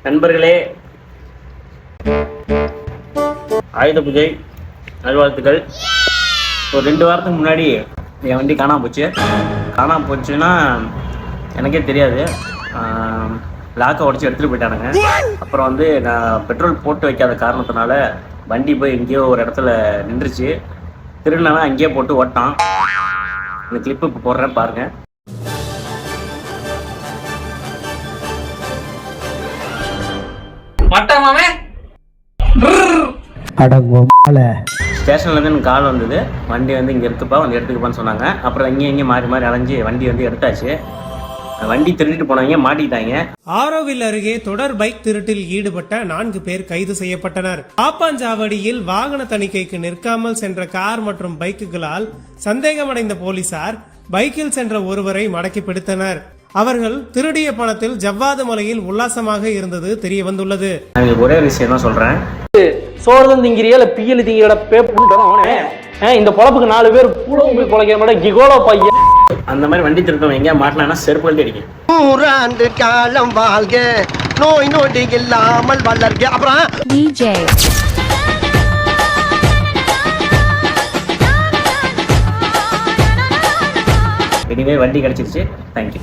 நண்பர்களே, ஆயுத பூஜை நல்வாழ்த்துக்கள். ஒரு 2 வாரத்துக்கு முன்னாடி என் வண்டி காணாமல் போச்சுன்னா எனக்கே தெரியாது. லாக்கை உடச்சி எடுத்துகிட்டு போயிட்டானுங்க. அப்புறம் வந்து நான் பெட்ரோல் போட்டு வைக்காத காரணத்தினால வண்டி போய் எங்கேயோ ஒரு இடத்துல நின்றுச்சு. திருநாள் அங்கேயே போட்டு ஓட்டான். இந்த கிளிப்பு இப்போ போடுறேன் பாருங்க. ஸ்டேஷன்ல இருந்து எனக்கு கால் வந்தது, வண்டி வந்து இங்கே இருக்குப்பா, வந்து எடுத்துக்கப்பான்னு சொன்னாங்க. அப்புறம் இங்கேயும் மாறி அலைஞ்சு வண்டி வந்து எடுத்தாச்சு. வண்டி திருடிட்டு போனவங்க மாட்டிட்டாங்க. ஆரோவில் அருகே தொடர் பைக் திருட்டில் ஈடுபட்ட 4 பேர் கைது செய்யப்பட்டனர். பாப்பாஞ்சாவடியில் வாகன தணிக்கைக்கு நிற்காமல் சென்ற கார் மற்றும் பைக்குகளால் சந்தேகமடைந்த போலீசார் பைக்கில் சென்ற ஒருவரை மடக்கி பிடித்தனர். அவர்கள் திருடிய பணத்தில் ஜவ்வாது மலையில் உல்லாசமாக இருந்தது தெரிய வந்துள்ளது. ஒரே விஷயம் தான் சொல்றேன், சோறு திங்கிறியா இல்ல பியல் திங்கிற இந்த பொழப்புக்கு 4 பேர் பொழைக்கிற மாட்டேன் கிகோலோ பையன். அந்த மாதிரி வண்டி திருத்தம் எங்கேயா மாட்டினா செருப்பு கழட்டி அடிக்கும். 100 ஆண்டு காலம் வாழ்க, நோய் நொடி இல்லாமல் வளர்க. அப்புறம் DJ எனிவே வண்டி கிடைச்சிருச்சு. தேங்க்யூ.